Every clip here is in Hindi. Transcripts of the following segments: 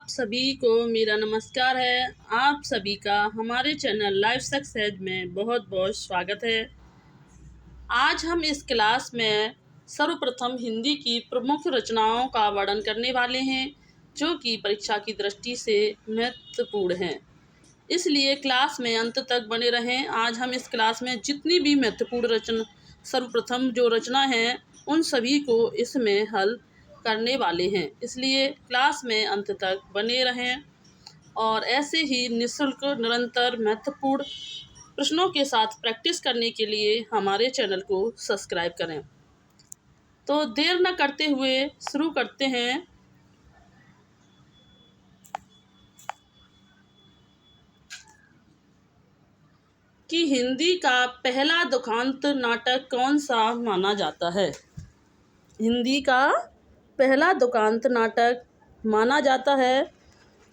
सभी को मेरा नमस्कार है। आप सभी का हमारे चैनल लाइफ सक्सेस में बहुत बहुत स्वागत है। आज हम इस क्लास में सर्वप्रथम हिंदी की प्रमुख रचनाओं का वर्णन करने वाले हैं जो कि परीक्षा की दृष्टि से महत्वपूर्ण हैं। इसलिए क्लास में अंत तक बने रहें। आज हम इस क्लास में जितनी भी महत्वपूर्ण सर्वप्रथम जो रचना है उन सभी को इसमें हल करने वाले हैं। इसलिए क्लास में अंत तक बने रहें और ऐसे ही निःशुल्क निरंतर महत्वपूर्ण प्रश्नों के साथ प्रैक्टिस करने के लिए हमारे चैनल को सब्सक्राइब करें। तो देर न करते हुए शुरू करते हैं। कि हिंदी का पहला दुखांत नाटक कौन सा माना जाता है। हिंदी का पहला दुखांत नाटक माना जाता है।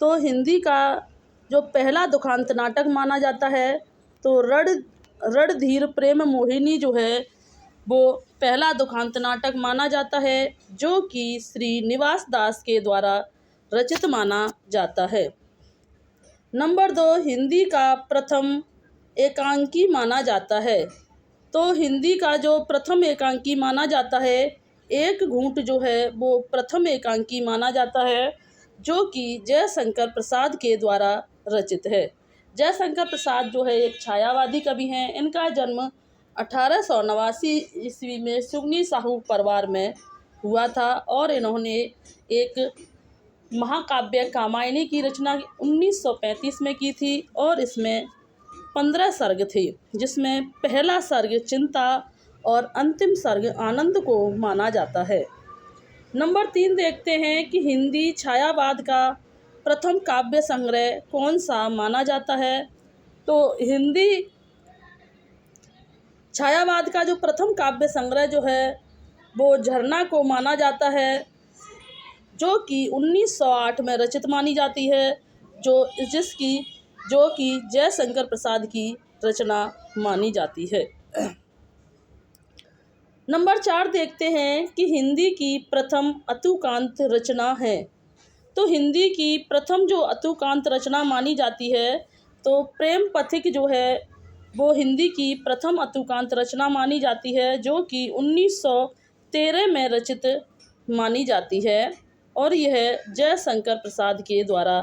तो हिंदी का जो पहला दुखांत नाटक माना जाता है तो रणधीर प्रेम मोहिनी जो है वो पहला दुखांत नाटक माना जाता है जो कि श्री निवास दास के द्वारा रचित माना जाता है। नंबर 2, हिंदी का प्रथम एकांकी माना जाता है। तो हिंदी का जो प्रथम एकांकी माना जाता है, एक घूंट जो है वो प्रथम एकांकी माना जाता है जो कि जयशंकर प्रसाद के द्वारा रचित है। जयशंकर प्रसाद जो है एक छायावादी कवि हैं। इनका जन्म 1889 ईस्वी में सुगनी साहू परिवार में हुआ था और इन्होंने एक महाकाव्य कामायनी की रचना 1935 में की थी और इसमें 15 सर्ग थे, जिसमें पहला सर्ग चिंता और अंतिम सर्ग आनंद को माना जाता है। नंबर 3 देखते हैं कि हिंदी छायावाद का प्रथम काव्य संग्रह कौन सा माना जाता है। तो हिंदी छायावाद का जो प्रथम काव्य संग्रह जो है वो झरना को माना जाता है जो कि 1908 में रचित मानी जाती है, जो कि जयशंकर प्रसाद की रचना मानी जाती है। नंबर 4 देखते हैं कि हिंदी की प्रथम अतुकांत रचना है। तो हिंदी की प्रथम जो अतुकांत रचना मानी जाती है तो प्रेम पथिक जो है वो हिंदी की प्रथम अतुकांत रचना मानी जाती है जो कि 1913 में रचित मानी जाती है और यह जयशंकर प्रसाद के द्वारा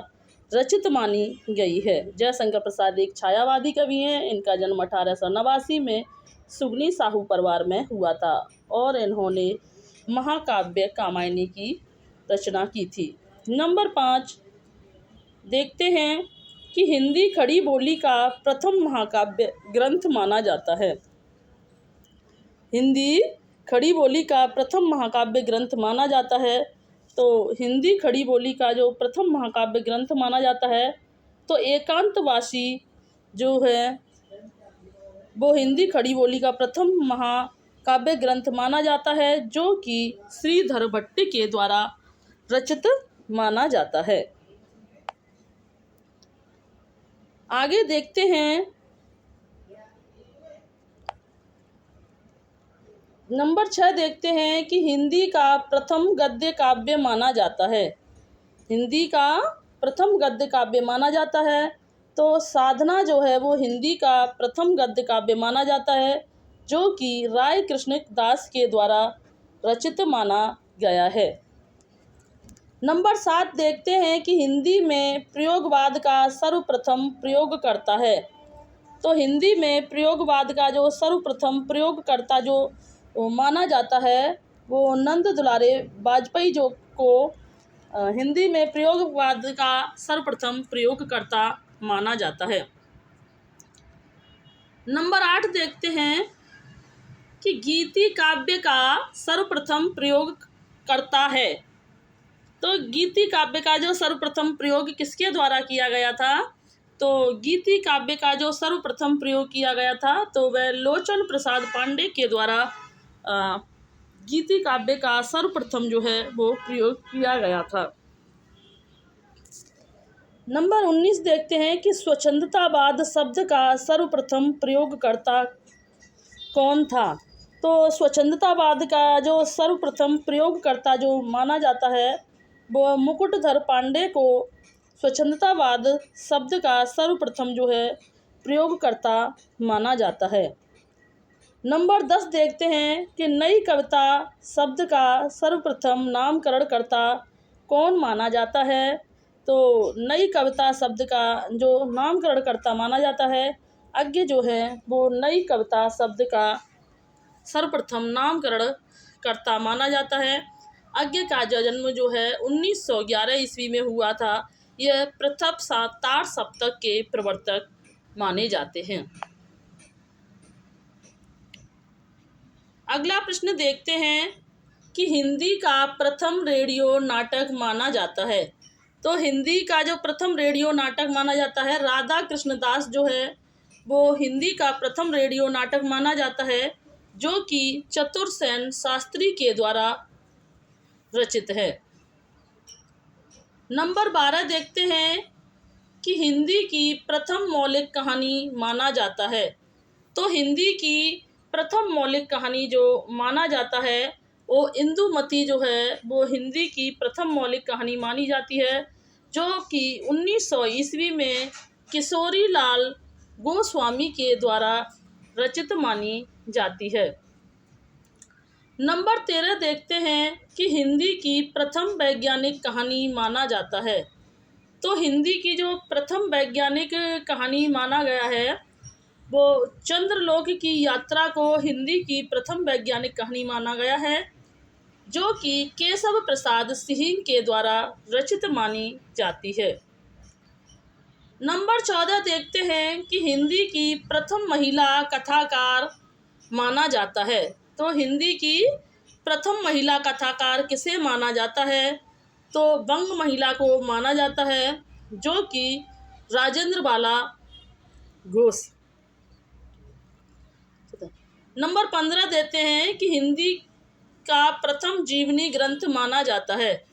रचित मानी गई है। जयशंकर प्रसाद एक छायावादी कवि हैं। इनका जन्म 1889 में सुगनी साहू परिवार में हुआ था और इन्होंने महाकाव्य कामायनी की रचना की थी। नंबर 5 देखते हैं कि हिंदी खड़ी बोली का प्रथम महाकाव्य ग्रंथ माना जाता है। हिंदी खड़ी बोली का प्रथम महाकाव्य ग्रंथ माना जाता है। तो हिंदी खड़ी बोली का जो प्रथम महाकाव्य ग्रंथ माना जाता है तो एकांतवासी जो है वो हिंदी खड़ी बोली का प्रथम महाकाव्य ग्रंथ माना जाता है जो कि श्रीधर भट्ट के द्वारा रचित माना जाता है। आगे देखते हैं। नंबर 6 देखते हैं कि हिंदी का प्रथम गद्य काव्य माना जाता है। हिंदी का प्रथम गद्य काव्य माना जाता है तो साधना जो है वो हिंदी का प्रथम गद्य काव्य माना जाता है जो कि राय कृष्ण दास के द्वारा रचित माना गया है। नंबर 7 देखते हैं कि हिंदी में प्रयोगवाद का सर्वप्रथम प्रयोगकर्ता है। तो हिंदी में प्रयोगवाद का जो सर्वप्रथम प्रयोगकर्ता जो माना जाता है वो नंद दुलारे वाजपेयी जो को हिंदी में प्रयोगवाद का सर्वप्रथम प्रयोगकर्ता माना जाता है। नंबर 8 देखते हैं कि गीति काव्य का सर्वप्रथम प्रयोगकर्ता है। तो गीति काव्य का जो सर्वप्रथम प्रयोग किसके द्वारा किया गया था। तो गीति काव्य का जो सर्वप्रथम प्रयोग किया गया था तो वह लोचन प्रसाद पांडे के द्वारा गीति काव्य का सर्वप्रथम जो है वो प्रयोग किया गया था। नंबर 19 देखते हैं कि स्वच्छंदतावाद शब्द का सर्वप्रथम प्रयोगकर्ता कौन था। तो स्वच्छंदतावाद का जो सर्वप्रथम प्रयोगकर्ता जो माना जाता है वो मुकुटधर पांडे को स्वच्छंदतावाद शब्द का सर्वप्रथम जो है प्रयोगकर्ता माना जाता है। नंबर 10 देखते हैं कि नई कविता शब्द का सर्वप्रथम नामकरणकर्ता कौन माना जाता है। तो नई कविता शब्द का जो नामकरणकर्ता माना जाता है, आगे जो है वो नई कविता शब्द का सर्वप्रथम नामकरणकर्ता माना जाता है। आगे का जो जन्म जो है 1911 ईस्वी में हुआ था। यह प्रथम तार सप्तक के प्रवर्तक माने जाते हैं। अगला प्रश्न देखते हैं कि हिंदी का प्रथम रेडियो नाटक माना जाता है। तो हिंदी का जो प्रथम रेडियो नाटक माना जाता है, राधा कृष्णदास जो है वो हिंदी का प्रथम रेडियो नाटक माना जाता है, जो कि चतुरसेन शास्त्री के द्वारा रचित है। नंबर 12 देखते हैं कि हिंदी की प्रथम मौलिक कहानी माना जाता है। तो हिंदी की प्रथम मौलिक कहानी जो माना जाता है वो इंदुमती जो है वो हिंदी की प्रथम मौलिक कहानी मानी जाती है, जो कि 1900 ईस्वी में किशोरी लाल गोस्वामी के द्वारा रचित मानी जाती है। नंबर 13 देखते हैं कि हिंदी की प्रथम वैज्ञानिक कहानी माना जाता है। तो हिंदी की जो प्रथम वैज्ञानिक कहानी माना गया है वो चंद्रलोक की यात्रा को हिंदी की प्रथम वैज्ञानिक कहानी माना गया है, जो कि केशव प्रसाद सिंह के द्वारा रचित मानी जाती है। नंबर 14 देखते हैं कि हिंदी की प्रथम महिला कथाकार माना जाता है। तो हिंदी की प्रथम महिला कथाकार किसे माना जाता है? तो बंग महिला को माना जाता है, जो कि राजेंद्र बाला घोष। नंबर 15 देते हैं कि हिंदी का प्रथम जीवनी ग्रंथ माना जाता है।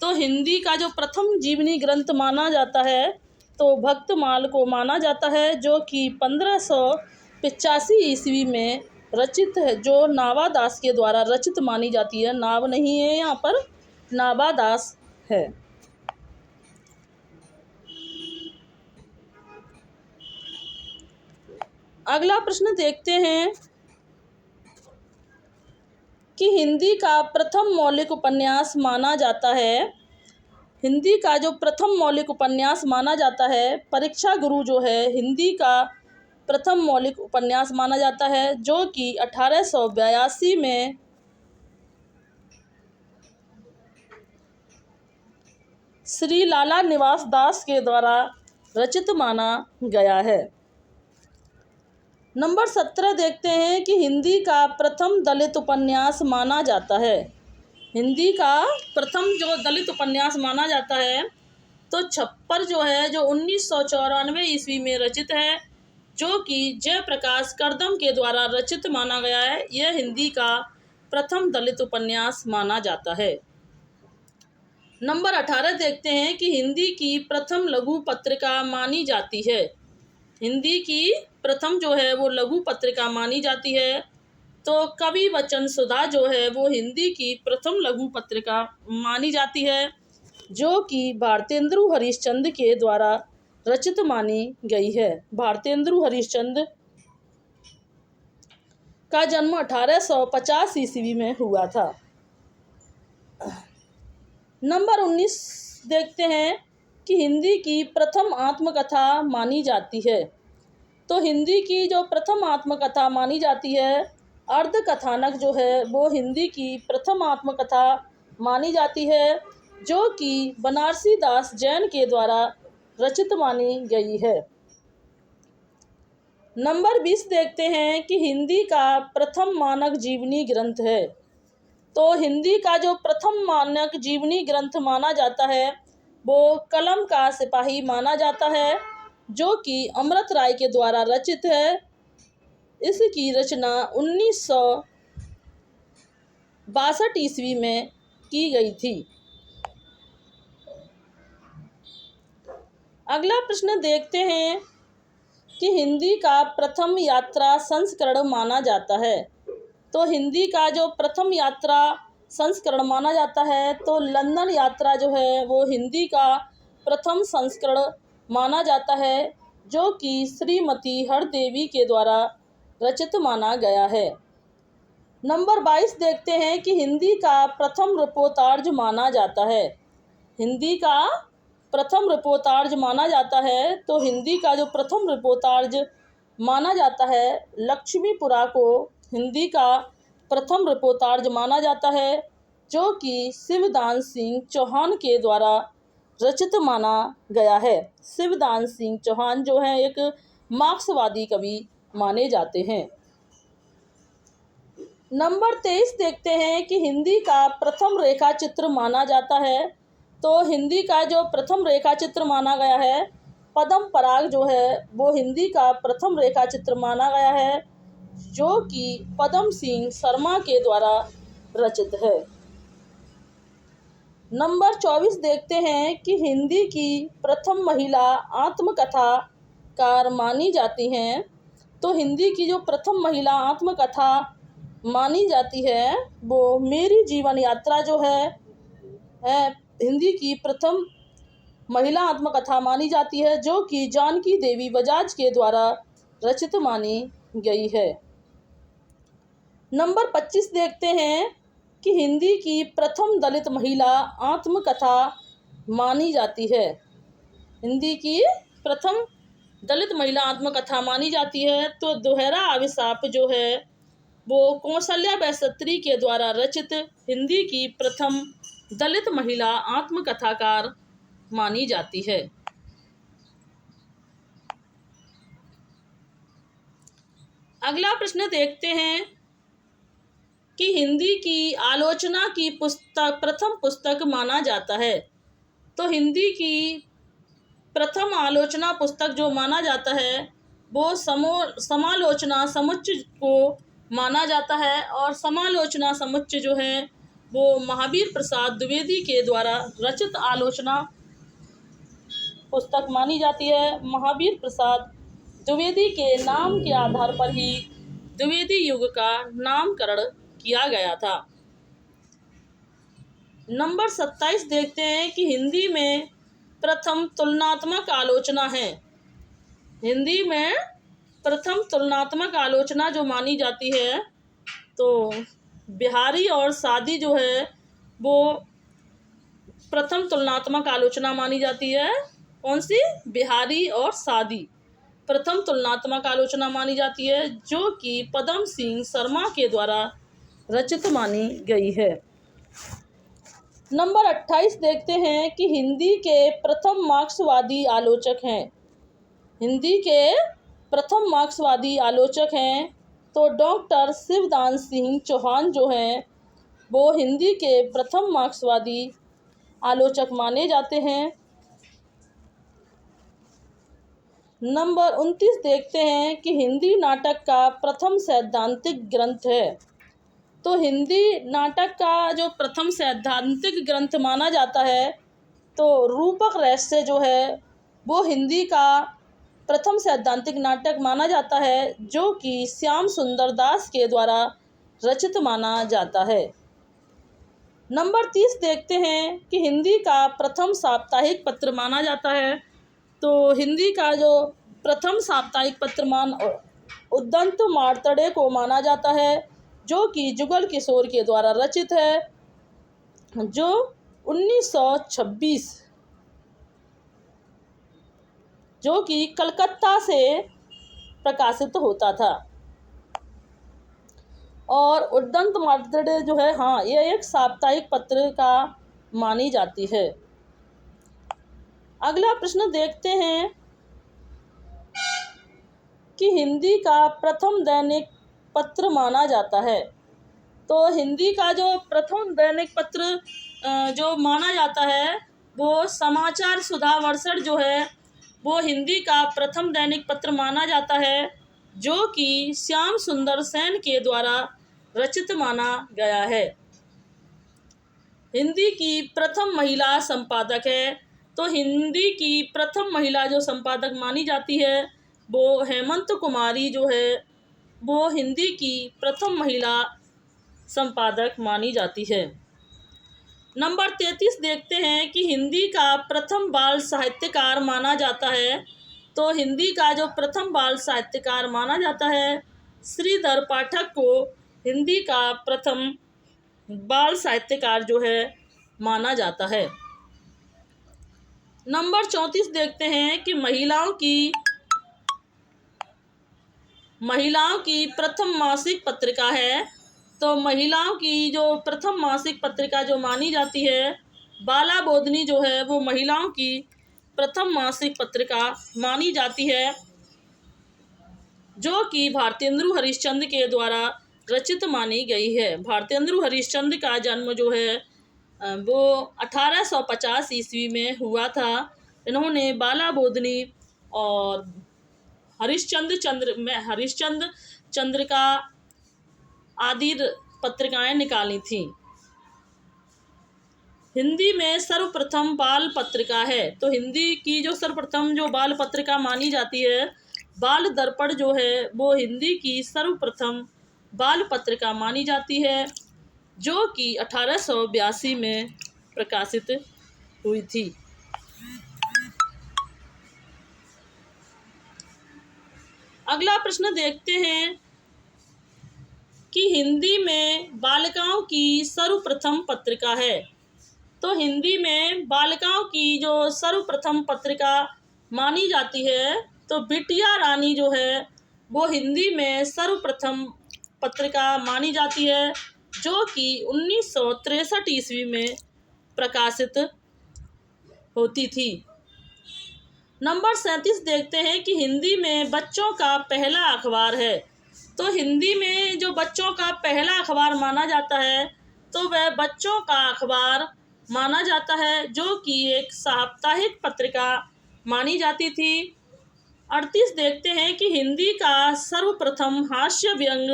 तो हिंदी का जो प्रथम जीवनी ग्रंथ माना जाता है तो भक्तमाल को माना जाता है, जो कि 1585 ईस्वी में रचित है, जो नावादास के द्वारा रचित मानी जाती है। नाव नहीं है यहाँ पर, नावादास है। अगला प्रश्न देखते हैं कि हिंदी का प्रथम मौलिक उपन्यास माना जाता है। हिंदी का जो प्रथम मौलिक उपन्यास माना जाता है, परीक्षा गुरु जो है हिंदी का प्रथम मौलिक उपन्यास माना जाता है, जो कि 1882 में श्री लाला निवास दास के द्वारा रचित माना गया है। नंबर 17 देखते हैं कि हिंदी का प्रथम दलित उपन्यास माना जाता है। हिंदी का प्रथम जो दलित उपन्यास माना जाता है तो छप्पर जो है जो 1994 ईस्वी में रचित है, जो कि जयप्रकाश करदम के द्वारा रचित माना गया है। यह हिंदी का प्रथम दलित उपन्यास माना जाता है। नंबर 18 देखते हैं कि हिंदी की प्रथम लघु पत्रिका मानी जाती है। हिंदी की प्रथम जो है वो लघु पत्रिका मानी जाती है। तो कवि वचन सुधा जो है वो हिंदी की प्रथम लघु पत्रिका मानी जाती है, जो कि भारतेंदु हरिश्चंद्र के द्वारा रचित मानी गई है। भारतेंदु हरिश्चंद्र का जन्म 1850 ईस्वी में हुआ था। नंबर 19 देखते हैं कि हिंदी की प्रथम आत्मकथा मानी जाती है। तो हिंदी की जो प्रथम आत्मकथा मानी जाती है, अर्धकथानक जो है वो हिंदी की प्रथम आत्मकथा मानी जाती है, जो कि बनारसी दास जैन के द्वारा रचित मानी गई है। नंबर 20 देखते हैं कि हिंदी का प्रथम मानक जीवनी ग्रंथ है। तो हिंदी का जो प्रथम मानक जीवनी ग्रंथ माना जाता है वो कलम का सिपाही माना जाता है, जो कि अमृत राय के द्वारा रचित है। इसकी रचना 1962 ईस्वी में की गई थी। अगला प्रश्न देखते हैं कि हिंदी का प्रथम यात्रा संस्करण माना जाता है। तो हिंदी का जो प्रथम यात्रा संस्करण माना जाता है? तो लंदन यात्रा जो है वो हिंदी का प्रथम संस्करण माना जाता है, जो कि श्रीमती हरदेवी के द्वारा रचित माना गया है। नंबर 22 देखते हैं कि हिंदी का प्रथम रिपोर्तार्ज माना जाता है। हिंदी का प्रथम रिपोर्तार्ज माना जाता है, तो हिंदी का जो प्रथम रिपोर्तार्ज माना जाता है लक्ष्मीपुरा को हिंदी का प्रथम रिपोर्तार्ज माना जाता है, जो कि शिवदान सिंह चौहान के द्वारा रचित माना गया है। शिवदान सिंह चौहान जो है एक मार्क्सवादी कवि माने जाते हैं। नंबर 23 देखते हैं कि हिंदी का प्रथम रेखा चित्र माना जाता है। तो हिंदी का जो प्रथम रेखा चित्र माना गया है पद्म पराग जो है वो हिंदी का प्रथम रेखा चित्र माना गया है, जो कि पद्म सिंह शर्मा के द्वारा रचित है। नंबर 24 देखते हैं कि हिंदी की प्रथम महिला आत्मकथाकार मानी जाती हैं। तो हिंदी की जो प्रथम महिला आत्मकथा मानी जाती है वो मेरी जीवन यात्रा जो है हिंदी की प्रथम महिला आत्मकथा मानी जाती है, जो कि जानकी देवी बजाज के द्वारा रचित मानी गई है। नंबर 25 देखते हैं कि हिंदी की प्रथम दलित महिला आत्मकथा मानी जाती है। हिंदी की प्रथम दलित महिला आत्मकथा मानी जाती है। तो दोहरा अभिशाप जो है वो कौशल्या बैसत्री के द्वारा रचित हिंदी की प्रथम दलित महिला आत्मकथाकार मानी जाती है। अगला प्रश्न देखते हैं कि हिंदी की आलोचना की प्रथम पुस्तक माना जाता है। तो हिंदी की प्रथम आलोचना पुस्तक जो माना जाता है वो समालोचना समुच्चय को माना जाता है, और समालोचना समुच्चय जो है वो महावीर प्रसाद द्विवेदी के द्वारा रचित आलोचना पुस्तक मानी जाती है। महावीर प्रसाद द्विवेदी के नाम के आधार पर ही द्विवेदी युग का नामकरण किया गया था। नंबर 27 देखते हैं कि हिंदी में प्रथम तुलनात्मक आलोचना है। हिंदी में प्रथम तुलनात्मक आलोचना जो मानी जाती है तो बिहारी और सादी जो है वो प्रथम तुलनात्मक आलोचना मानी जाती है। कौन सी? बिहारी और सादी प्रथम तुलनात्मक आलोचना मानी जाती है, जो कि पद्म सिंह शर्मा के द्वारा रचित मानी गई है। नंबर 28 देखते हैं कि हिंदी के प्रथम मार्क्सवादी आलोचक हैं। हिंदी के प्रथम मार्क्सवादी आलोचक हैं तो डॉक्टर शिवदान सिंह चौहान जो हैं वो हिंदी के प्रथम मार्क्सवादी आलोचक माने जाते हैं। नंबर 29 देखते हैं कि हिंदी नाटक का प्रथम सैद्धांतिक ग्रंथ है। तो हिंदी नाटक का जो प्रथम सैद्धांतिक ग्रंथ माना जाता है तो रूपक रहस्य जो है वो हिंदी का प्रथम सैद्धांतिक नाटक माना जाता है, जो कि श्याम सुंदर दास के द्वारा रचित माना जाता है। नंबर 30 देखते हैं कि हिंदी का प्रथम साप्ताहिक पत्र माना जाता है। तो हिंदी का जो प्रथम साप्ताहिक पत्र उद्दंत मार्तंडे को माना जाता है, जो कि जुगल किशोर के द्वारा रचित है, जो 1926 जो कि कलकत्ता से प्रकाशित होता था। और उद्दंत मार्तंडे जो है ये एक साप्ताहिक पत्रिका मानी जाती है। अगला प्रश्न देखते हैं कि हिंदी का प्रथम दैनिक पत्र माना जाता है। तो हिंदी का जो प्रथम दैनिक पत्र जो माना जाता है वो समाचार सुधा वर्षण जो है वो हिंदी का प्रथम दैनिक पत्र माना जाता है, जो कि श्याम सुंदर सेन के द्वारा रचित माना गया है। हिंदी की प्रथम महिला संपादक है। तो हिंदी की प्रथम महिला जो संपादक मानी जाती है वो हेमंत कुमारी जो है वो हिंदी की प्रथम महिला संपादक मानी जाती है। नंबर 33 देखते हैं कि हिंदी का प्रथम बाल साहित्यकार माना जाता है। तो हिंदी का जो प्रथम बाल साहित्यकार माना जाता है, श्रीधर पाठक को हिंदी का प्रथम बाल साहित्यकार जो है माना जाता है। नंबर 34 देखते हैं कि महिलाओं की प्रथम मासिक पत्रिका है। तो महिलाओं की जो प्रथम मासिक पत्रिका जो मानी जाती है, बाला बोधनी जो है वो महिलाओं की प्रथम मासिक पत्रिका मानी जाती है, जो कि भारतेंदु हरिश्चंद्र के द्वारा रचित मानी गई है। भारतेंदु हरिश्चंद्र का जन्म जो है वो 1850 ईस्वी में हुआ था। इन्होंने बाला बोधनी और हरिश्चंद्र चंद्रिका आदि पत्रिकाएं निकाली थी। हिंदी में सर्वप्रथम बाल पत्रिका है। तो हिंदी की जो सर्वप्रथम जो बाल पत्रिका मानी जाती है, बाल दर्पण जो है वो हिंदी की सर्वप्रथम बाल पत्रिका मानी जाती है, जो कि 1882 में प्रकाशित हुई थी। अगला प्रश्न देखते हैं कि हिंदी में बालिकाओं की सर्वप्रथम पत्रिका है। तो हिंदी में बालिकाओं की जो सर्वप्रथम पत्रिका मानी जाती है, तो बिटिया रानी जो है वो हिंदी में सर्वप्रथम पत्रिका मानी जाती है, जो कि 1963 ईस्वी में प्रकाशित होती थी। नंबर 37 देखते हैं कि हिंदी में बच्चों का पहला अखबार है। तो हिंदी में जो बच्चों का पहला अखबार माना जाता है, तो वह बच्चों का अखबार माना जाता है, जो कि एक साप्ताहिक पत्रिका मानी जाती थी। 38 देखते हैं कि हिंदी का सर्वप्रथम हास्य व्यंग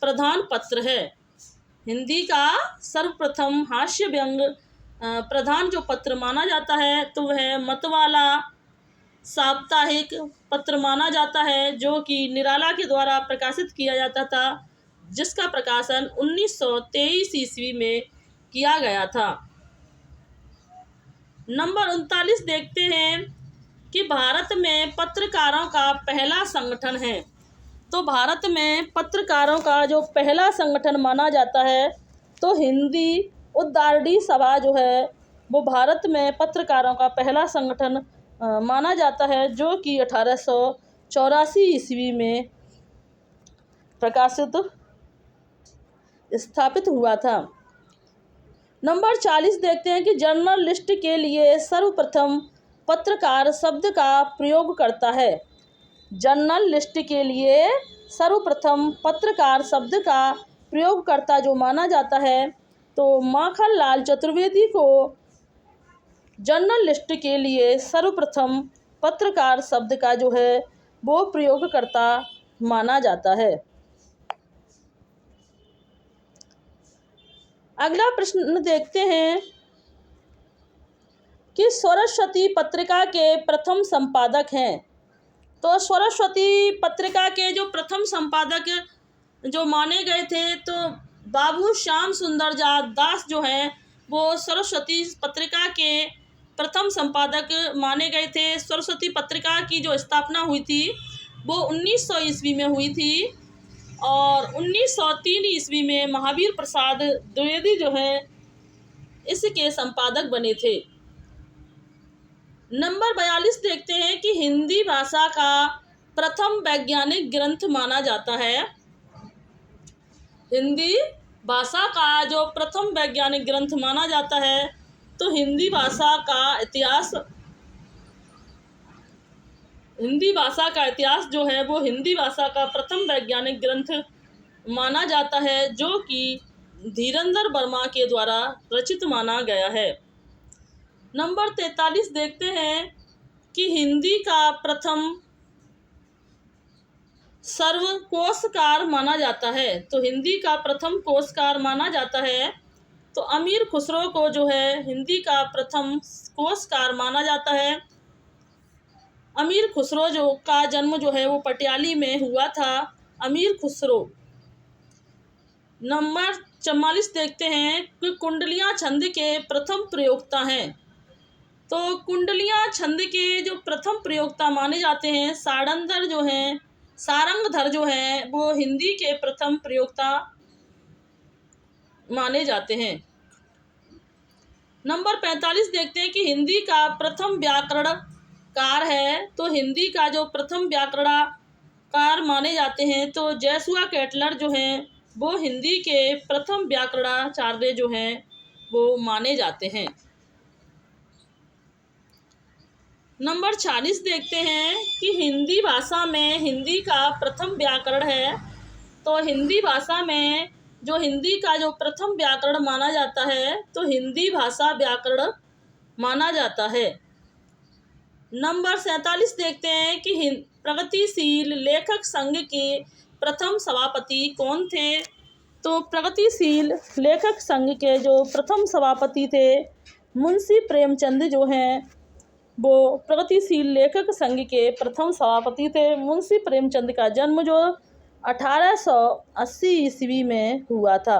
प्रधान पत्र है। हिंदी का सर्वप्रथम हास्य व्यंग प्रधान जो पत्र माना जाता है, तो वह मतवाला साप्ताहिक पत्र माना जाता है, जो कि निराला के द्वारा प्रकाशित किया जाता था, जिसका प्रकाशन 1923 ईस्वी में किया गया था। नंबर 39 देखते हैं कि भारत में पत्रकारों का पहला संगठन है। तो भारत में पत्रकारों का जो पहला संगठन माना जाता है, तो हिंदी उद्धारणी सभा जो है वो भारत में पत्रकारों का पहला संगठन माना जाता है, जो कि 1884 ईस्वी में स्थापित हुआ था। नंबर 40 देखते हैं कि जर्नलिस्ट के लिए सर्वप्रथम पत्रकार शब्द का प्रयोग करता है। जर्नलिस्ट के लिए सर्वप्रथम पत्रकार शब्द का प्रयोगकर्ता जो माना जाता है, तो माखनलाल चतुर्वेदी को जर्नलिस्ट के लिए सर्वप्रथम पत्रकार शब्द का जो है वो प्रयोगकर्ता माना जाता है। अगला प्रश्न देखते हैं कि सरस्वती पत्रिका के प्रथम संपादक हैं। तो सरस्वती पत्रिका के जो प्रथम संपादक जो माने गए थे, तो बाबू श्याम सुंदर दास जो हैं वो सरस्वती पत्रिका के प्रथम संपादक माने गए थे। सरस्वती पत्रिका की जो स्थापना हुई थी वो 1900 ईस्वी में हुई थी, और 1903 ईस्वी में महावीर प्रसाद द्विवेदी जो है इसके संपादक बने थे। नंबर 42 देखते हैं कि हिंदी भाषा का प्रथम वैज्ञानिक ग्रंथ माना जाता है। हिंदी भाषा का जो प्रथम वैज्ञानिक ग्रंथ माना जाता है, तो हिंदी भाषा का इतिहास जो है वो हिंदी भाषा का प्रथम वैज्ञानिक ग्रंथ माना जाता है, जो कि धीरेन्द्र वर्मा के द्वारा रचित माना गया है। नंबर 43 देखते हैं कि हिंदी का प्रथम सर्वकोशकार माना जाता है। तो हिंदी का प्रथम कोशकार माना जाता है, तो अमीर खुसरो को जो है हिंदी का प्रथम कोशकार माना जाता है। अमीर खुसरो का जन्म जो है वो पटियाली में हुआ था। अमीर खुसरो नंबर 44 देखते हैं कि कुंडलियाँ छंद के प्रथम प्रयोक्ता हैं। तो कुंडलियाँ छंद के जो प्रथम प्रयोक्ता माने जाते हैं, सारंगधर जो हैं वो हिंदी के प्रथम प्रयोक्ता माने जाते हैं। नंबर 45 देखते हैं कि हिंदी का प्रथम व्याकरणकार है। तो हिंदी का जो प्रथम व्याकरणकार माने जाते हैं तो जॉशुआ केटलर जो हैं वो हिंदी के प्रथम व्याकरणाचार्य जो हैं वो माने जाते हैं। नंबर 46 देखते हैं कि हिंदी भाषा में हिंदी का प्रथम व्याकरण है। तो हिंदी भाषा में जो हिंदी का जो प्रथम व्याकरण माना जाता है तो हिंदी भाषा व्याकरण माना जाता है। नंबर 47 देखते हैं कि प्रगतिशील लेखक संघ के प्रथम सभापति कौन थे। तो प्रगतिशील लेखक संघ के जो प्रथम सभापति थे मुंशी प्रेमचंद जो हैं वो प्रगतिशील लेखक संघ के प्रथम सभापति थे। मुंशी प्रेमचंद का जन्म जो 1880 ईस्वी में हुआ था।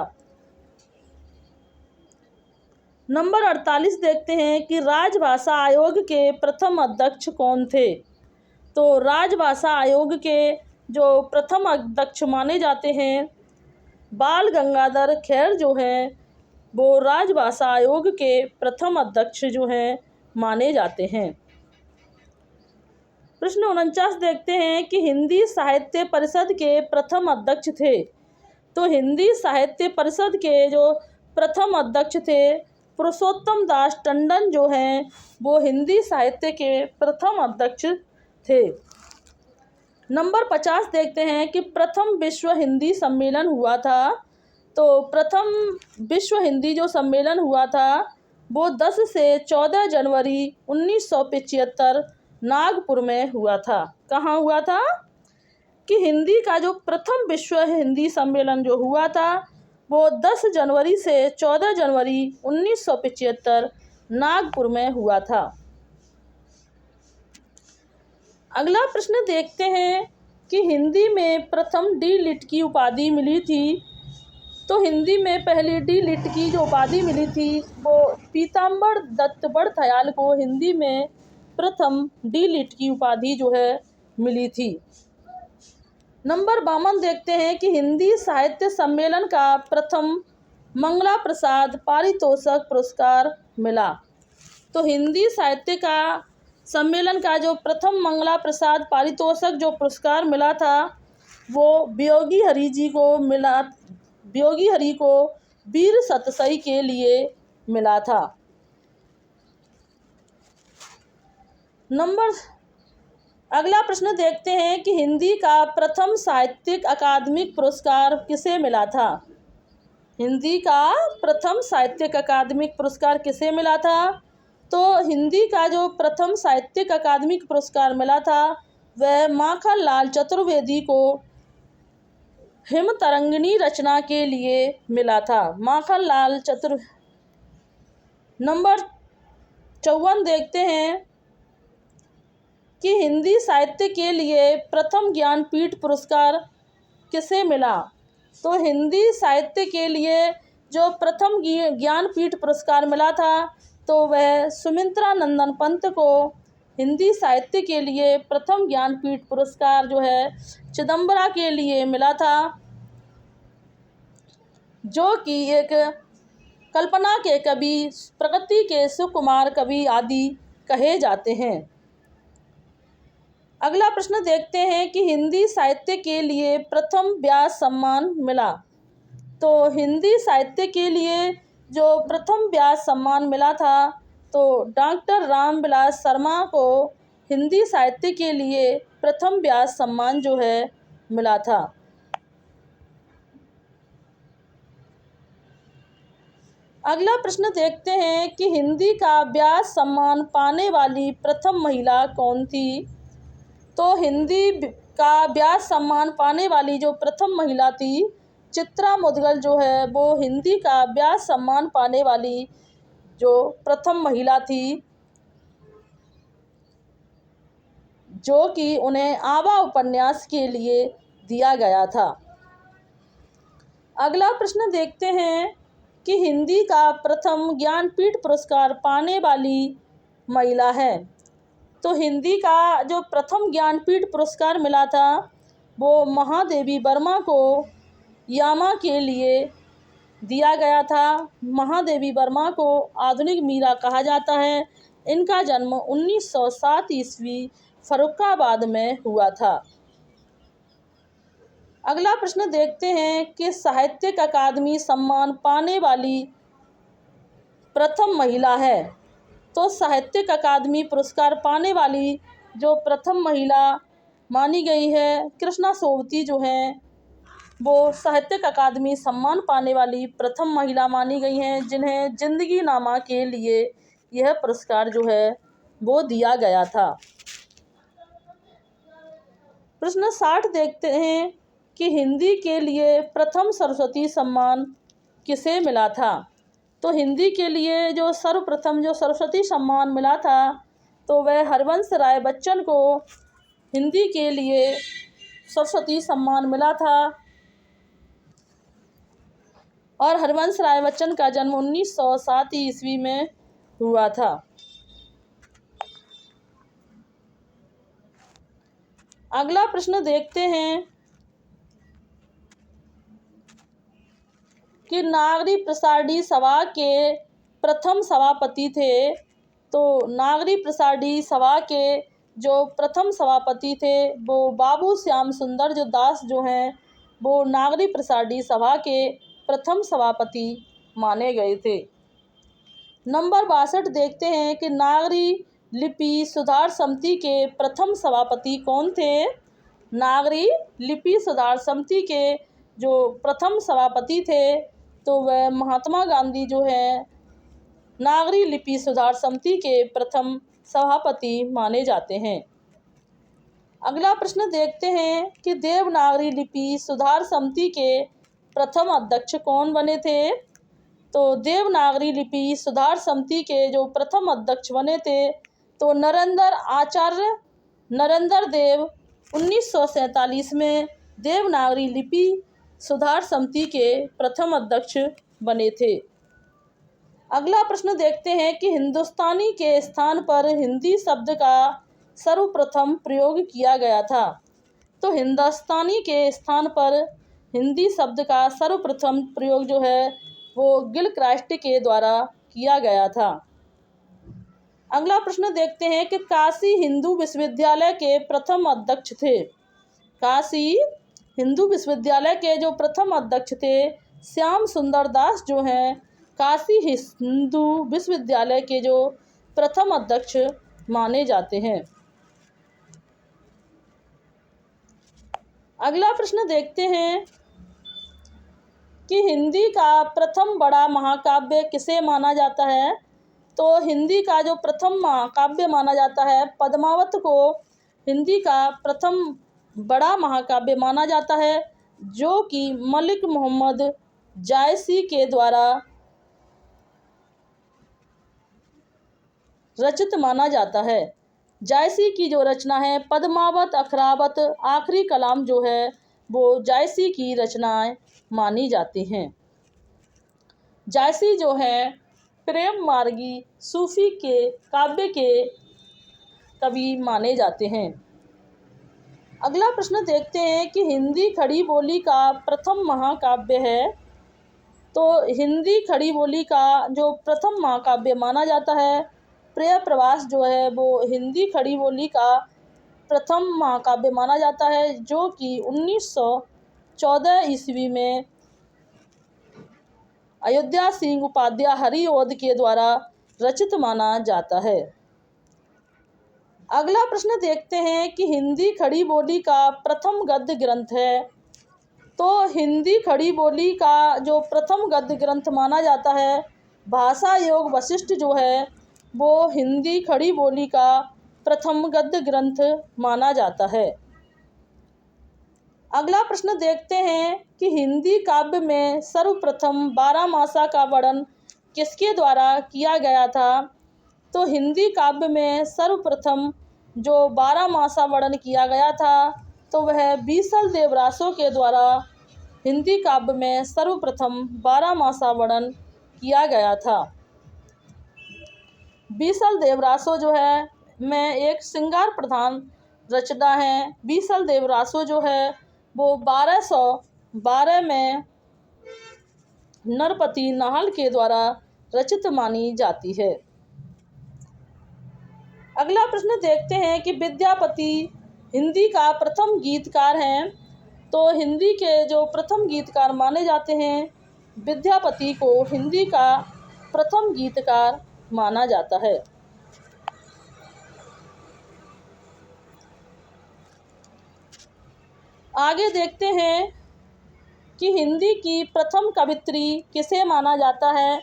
नंबर 48 देखते हैं कि राजभाषा आयोग के प्रथम अध्यक्ष कौन थे। तो राजभाषा आयोग के जो प्रथम अध्यक्ष माने जाते हैं बाल गंगाधर खेर जो हैं वो राजभाषा आयोग के प्रथम अध्यक्ष जो हैं माने जाते हैं। प्रश्न 49 देखते हैं कि हिंदी साहित्य परिषद के प्रथम अध्यक्ष थे। तो हिंदी साहित्य परिषद के जो प्रथम अध्यक्ष थे पुरुषोत्तम दास टंडन जो हैं वो हिंदी साहित्य के प्रथम अध्यक्ष थे। नंबर 50 देखते हैं कि प्रथम विश्व हिंदी सम्मेलन हुआ था। तो प्रथम विश्व हिंदी जो सम्मेलन हुआ था वो 10 से 14 जनवरी 1975 नागपुर में हुआ था। कहाँ हुआ था कि हिंदी का जो प्रथम विश्व हिंदी सम्मेलन जो हुआ था वो 10 जनवरी से 14 जनवरी 1975 नागपुर में हुआ था। अगला प्रश्न देखते हैं कि हिंदी में प्रथम डी लिट की उपाधि मिली थी। तो हिंदी में पहली डी लिट की जो उपाधि मिली थी वो पीताम्बर दत्त बड़थयाल को हिंदी में प्रथम डी लिट की उपाधि जो है मिली थी। नंबर 52 देखते हैं कि हिंदी साहित्य सम्मेलन का प्रथम मंगला प्रसाद पारितोषिक पुरस्कार मिला। तो हिंदी साहित्य का सम्मेलन का जो प्रथम मंगला प्रसाद पारितोषिक जो पुरस्कार मिला था वो वियोगी हरि को वीर सतसई के लिए मिला था। अगला प्रश्न देखते हैं कि हिंदी का प्रथम साहित्यिक अकादमिक पुरस्कार किसे मिला था। हिंदी का प्रथम साहित्यिक अकादमिक पुरस्कार किसे मिला था। तो हिंदी का जो प्रथम साहित्यिक अकादमिक पुरस्कार मिला था वह माखनलाल चतुर्वेदी को हिमतरंगिणी रचना के लिए मिला था। नंबर 54 देखते हैं कि हिंदी साहित्य के लिए प्रथम ज्ञानपीठ पुरस्कार किसे मिला। तो हिंदी साहित्य के लिए जो प्रथम ज्ञानपीठ पुरस्कार मिला था तो वह सुमित्रा नंदन पंत को हिंदी साहित्य के लिए प्रथम ज्ञानपीठ पुरस्कार जो है चिदम्बरा के लिए मिला था, जो कि एक कल्पना के कवि, प्रगति के सुकुमार कवि आदि कहे जाते हैं। अगला प्रश्न देखते हैं कि हिंदी साहित्य के लिए प्रथम व्यास सम्मान मिला। तो हिंदी साहित्य के लिए जो प्रथम व्यास सम्मान मिला था तो डॉक्टर रामविलास शर्मा को हिंदी साहित्य के लिए प्रथम व्यास सम्मान जो है मिला था। अगला प्रश्न देखते हैं कि हिंदी का व्यास सम्मान पाने वाली प्रथम महिला कौन थी। तो हिंदी का व्यास सम्मान पाने वाली जो प्रथम महिला थी चित्रा मुदगल जो है वो हिंदी का व्यास सम्मान पाने वाली जो प्रथम महिला थी, जो कि उन्हें आवा उपन्यास के लिए दिया गया था। अगला प्रश्न देखते हैं कि हिंदी का प्रथम ज्ञानपीठ पुरस्कार पाने वाली महिला है। तो हिंदी का जो प्रथम ज्ञानपीठ पुरस्कार मिला था वो महादेवी वर्मा को यामा के लिए दिया गया था। महादेवी वर्मा को आधुनिक मीरा कहा जाता है। इनका जन्म 1907 ईस्वी फर्रुखाबाद में हुआ था। अगला प्रश्न देखते हैं कि साहित्यिक अकादमी सम्मान पाने वाली प्रथम महिला है। तो साहित्यिक अकादमी पुरस्कार पाने वाली जो प्रथम महिला मानी गई है कृष्णा सोबती जो हैं वो साहित्यिक अकादमी सम्मान पाने वाली प्रथम महिला मानी गई हैं, जिन्हें जिंदगी नामा के लिए यह पुरस्कार जो है वो दिया गया था। प्रश्न 60 देखते हैं कि हिंदी के लिए प्रथम सरस्वती सम्मान किसे मिला था। तो हिंदी के लिए जो सर्वप्रथम जो सरस्वती सम्मान मिला था तो वह हरवंश राय बच्चन को हिंदी के लिए सरस्वती सम्मान मिला था। और हरवंश राय बच्चन का जन्म 1907 ईस्वी में हुआ था। अगला प्रश्न देखते हैं कि नागरी प्रसारणी सभा के प्रथम सभापति थे। तो नागरी प्रसारणी सभा के जो प्रथम सभापति थे वो बाबू श्याम सुंदर जो दास जो हैं वो नागरी प्रसारणी सभा के प्रथम सभापति माने गए थे। नंबर 62 देखते हैं कि नागरी लिपि सुधार समिति के प्रथम सभापति कौन थे। नागरी लिपि सुधार समिति के जो प्रथम सभापति थे तो वह महात्मा गांधी जो है नागरी लिपि सुधार समिति के प्रथम सभापति माने जाते हैं। अगला प्रश्न देखते हैं कि देवनागरी लिपि सुधार समिति के प्रथम अध्यक्ष कौन बने थे। तो देवनागरी लिपि सुधार समिति के जो प्रथम अध्यक्ष बने थे तो आचार्य नरेंद्र देव 1947 में देवनागरी लिपि सुधार समिति के प्रथम अध्यक्ष बने थे। अगला प्रश्न देखते हैं कि हिंदुस्तानी के स्थान पर हिंदी शब्द का सर्वप्रथम प्रयोग किया गया था। तो हिंदुस्तानी के स्थान पर हिंदी शब्द का सर्वप्रथम प्रयोग जो है वो गिलक्रास्ट के द्वारा किया गया था। अगला प्रश्न देखते हैं कि काशी हिंदू विश्वविद्यालय के प्रथम अध्यक्ष थे। काशी हिंदू विश्वविद्यालय के जो प्रथम अध्यक्ष थे श्याम सुंदर दास जो हैं काशी हिंदू विश्वविद्यालय के जो प्रथम अध्यक्ष माने जाते हैं। अगला प्रश्न देखते हैं कि हिंदी का प्रथम बड़ा महाकाव्य किसे माना जाता है। तो हिंदी का जो प्रथम महाकाव्य माना जाता है पद्मावत को हिंदी का प्रथम बड़ा महाकाव्य माना जाता है, जो कि मलिक मोहम्मद जायसी के द्वारा रचित माना जाता है। जायसी की जो रचना है पद्मावत, अखरावत, आखिरी कलाम जो है वो जायसी की रचनाएं मानी जाती हैं। जायसी जो है प्रेम मार्गी सूफी के काव्य के कवि माने जाते हैं। अगला प्रश्न देखते हैं कि हिंदी खड़ी बोली का प्रथम महाकाव्य है। तो हिंदी खड़ी बोली का जो प्रथम महाकाव्य माना जाता है प्रिय प्रवास जो है वो हिंदी खड़ी बोली का प्रथम महाकाव्य माना जाता है, जो कि 1914 ईस्वी में अयोध्या सिंह उपाध्याय हरिओद के द्वारा रचित माना जाता है। अगला प्रश्न देखते हैं कि हिंदी खड़ी बोली का प्रथम गद्य ग्रंथ है। तो हिंदी खड़ी बोली का जो प्रथम गद्य ग्रंथ माना जाता है भाषा योग वशिष्ठ जो है वो हिंदी खड़ी बोली का प्रथम गद्य ग्रंथ माना जाता है। अगला प्रश्न देखते हैं कि हिंदी काव्य में सर्वप्रथम 12 मासा का वर्णन किसके द्वारा किया गया था। तो हिंदी काव्य में सर्वप्रथम जो 12 मासा वर्णन किया गया था तो वह बीसल देवरासो के द्वारा हिंदी काव्य में सर्वप्रथम 12 मासा वर्णन किया गया था। बीसल देवरासो जो है में एक श्रृंगार प्रधान रचना है। बीसल देवरासो जो है वो 1212 में नरपति नाहल के द्वारा रचित मानी जाती है। अगला प्रश्न देखते हैं कि विद्यापति हिंदी का प्रथम गीतकार हैं। तो हिंदी के जो प्रथम गीतकार माने जाते हैं, विद्यापति को हिंदी का प्रथम गीतकार माना जाता है। आगे देखते हैं कि हिंदी की प्रथम कवित्री किसे माना जाता है।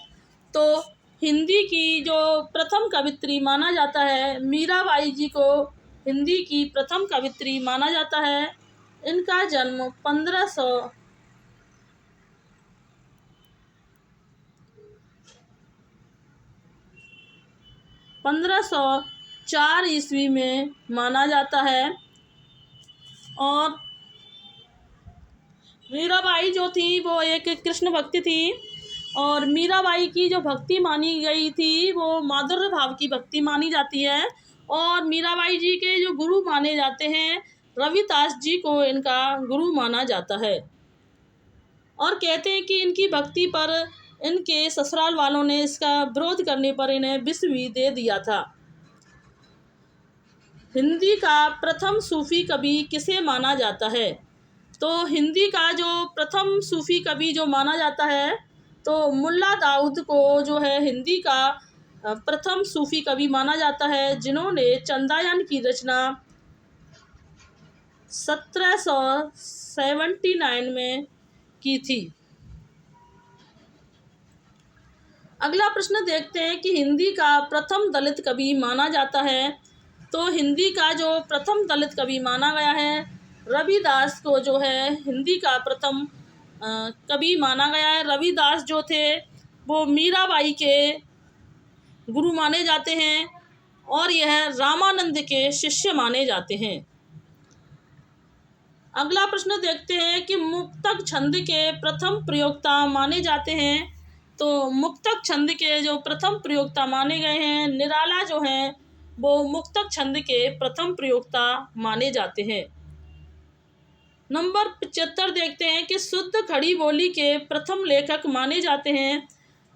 तो हिंदी की जो प्रथम कवित्री माना जाता है, मीराबाई जी को हिंदी की प्रथम कवित्री माना जाता है। इनका जन्म 1504 ईस्वी में माना जाता है। और मीराबाई जो थी वो एक कृष्ण भक्ति थी, और मीराबाई की जो भक्ति मानी गई थी वो माधुर्य भाव की भक्ति मानी जाती है। और मीराबाई जी के जो गुरु माने जाते हैं, रविदास जी को इनका गुरु माना जाता है। और कहते हैं कि इनकी भक्ति पर इनके ससुराल वालों ने इसका विरोध करने पर इन्हें विष भी दे दिया था। हिंदी का प्रथम सूफी कवि किसे माना जाता है। तो हिंदी का जो प्रथम सूफी कवि जो माना जाता है, तो मुल्ला दाऊद को जो है हिंदी का प्रथम सूफी कवि माना जाता है, जिन्होंने चंदायन की रचना 1779 में की थी। अगला प्रश्न देखते हैं कि हिंदी का प्रथम दलित कवि माना जाता है। तो हिंदी का जो प्रथम दलित कवि माना गया है, रविदास को जो है हिंदी का प्रथम कवि माना गया है। रविदास जो थे वो मीराबाई के गुरु माने जाते हैं, और यह रामानंद के शिष्य माने जाते हैं। अगला प्रश्न देखते हैं कि मुक्तक छंद के प्रथम प्रयोक्ता माने जाते हैं। तो मुक्तक छंद के जो प्रथम प्रयोक्ता माने गए हैं, निराला जो हैं वो मुक्तक छंद के प्रथम प्रयोक्ता माने जाते हैं। नंबर 75 देखते हैं कि शुद्ध खड़ी बोली के प्रथम लेखक माने जाते हैं।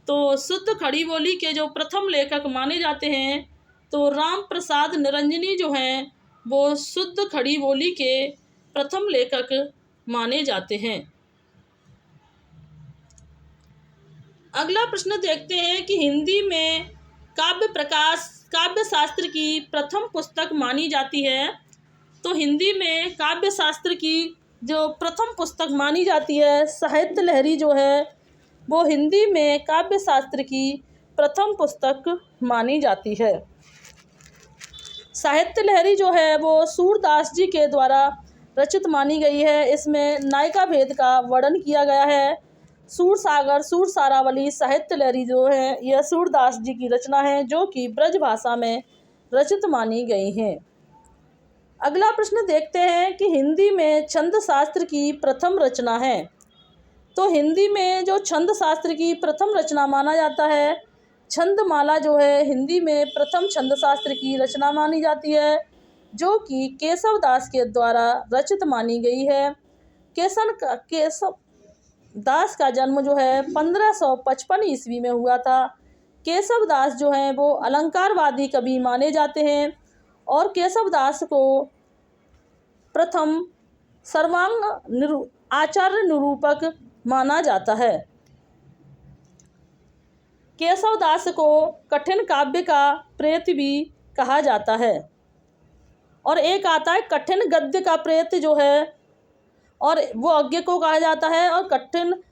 तो शुद्ध खड़ी बोली के जो प्रथम लेखक माने जाते हैं, तो राम प्रसाद निरंजनी जो हैं वो शुद्ध खड़ी बोली के प्रथम लेखक माने जाते हैं। अगला प्रश्न देखते हैं कि हिंदी में काव्य शास्त्र की प्रथम पुस्तक मानी जाती है। तो हिंदी में काव्य शास्त्र की जो प्रथम पुस्तक मानी जाती है, साहित्य लहरी जो है वो हिंदी में काव्य शास्त्र की प्रथम पुस्तक मानी जाती है। साहित्य लहरी जो है वो सूरदास जी के द्वारा रचित मानी गई है। इसमें नायिका भेद का वर्णन किया गया है। सूरसागर, सूरसारावली साहित्य लहरी जो है यह सूरदास जी की रचना है, जो कि ब्रज भाषा में रचित मानी गई हैं। अगला प्रश्न देखते हैं कि हिंदी में छंद शास्त्र की प्रथम रचना है। तो हिंदी में जो छंद शास्त्र की प्रथम रचना माना जाता है, छंदमाला जो है हिंदी में प्रथम छंद शास्त्र की रचना मानी जाती है, जो कि केशव दास के द्वारा रचित मानी गई है। केशव दास का जन्म जो है 1555 ईस्वी में हुआ था। केशव दास जो हैं वो अलंकारवादी कवि माने जाते हैं, और केशव दास को प्रथम सर्वांग आचार्य निरूपक माना जाता है। केशव दास को कठिन काव्य का प्रेत भी कहा जाता है, और एक आता है कठिन गद्य का प्रेत जो है, और वो अज्ञ को कहा जाता है। और कठिन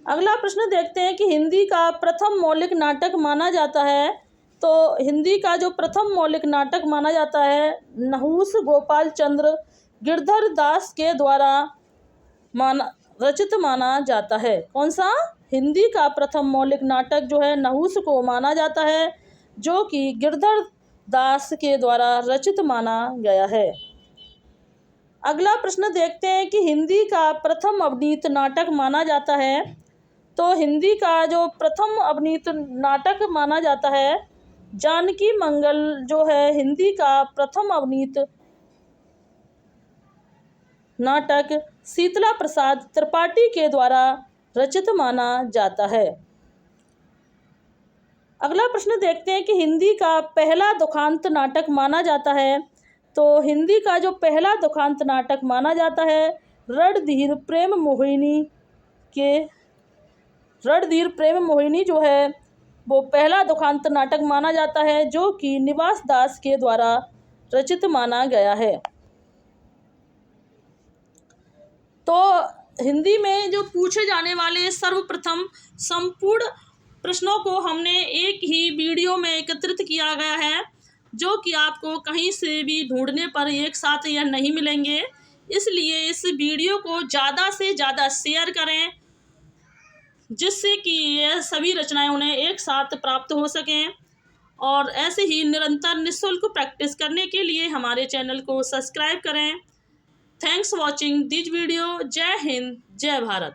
अगला प्रश्न देखते हैं कि हिंदी का प्रथम मौलिक नाटक माना जाता है। तो हिंदी का जो प्रथम मौलिक नाटक माना जाता है, नहुस गोपाल चंद्र गिरधर दास के द्वारा रचित माना जाता है। कौन सा? हिंदी का प्रथम मौलिक नाटक जो है नहुस को माना जाता है, जो कि गिरधर दास के द्वारा रचित माना गया है। अगला प्रश्न देखते हैं कि हिंदी का प्रथम अभिनीत नाटक माना जाता है। तो हिंदी का जो प्रथम अभिनीत नाटक माना जाता है, जानकी मंगल जो है हिंदी का प्रथम अभिनीत नाटक शीतला प्रसाद त्रिपाठी के द्वारा रचित माना जाता है। अगला प्रश्न देखते हैं कि हिंदी का पहला दुखांत नाटक माना जाता है। तो हिंदी का जो पहला दुखांत नाटक माना जाता है, रणधीर प्रेम मोहिनी जो है वो पहला दुखांत नाटक माना जाता है, जो कि निवास दास के द्वारा रचित माना गया है। तो हिंदी में जो पूछे जाने वाले सर्वप्रथम संपूर्ण प्रश्नों को हमने एक ही वीडियो में एकत्रित किया गया है, जो कि आपको कहीं से भी ढूंढने पर एक साथ यह नहीं मिलेंगे। इसलिए इस वीडियो को ज़्यादा से ज़्यादा शेयर करें, जिससे कि यह सभी रचनाएं उन्हें एक साथ प्राप्त हो सकें। और ऐसे ही निरंतर निःशुल्क प्रैक्टिस करने के लिए हमारे चैनल को सब्सक्राइब करें। Thanks watching this video. जय हिंद, जय भारत।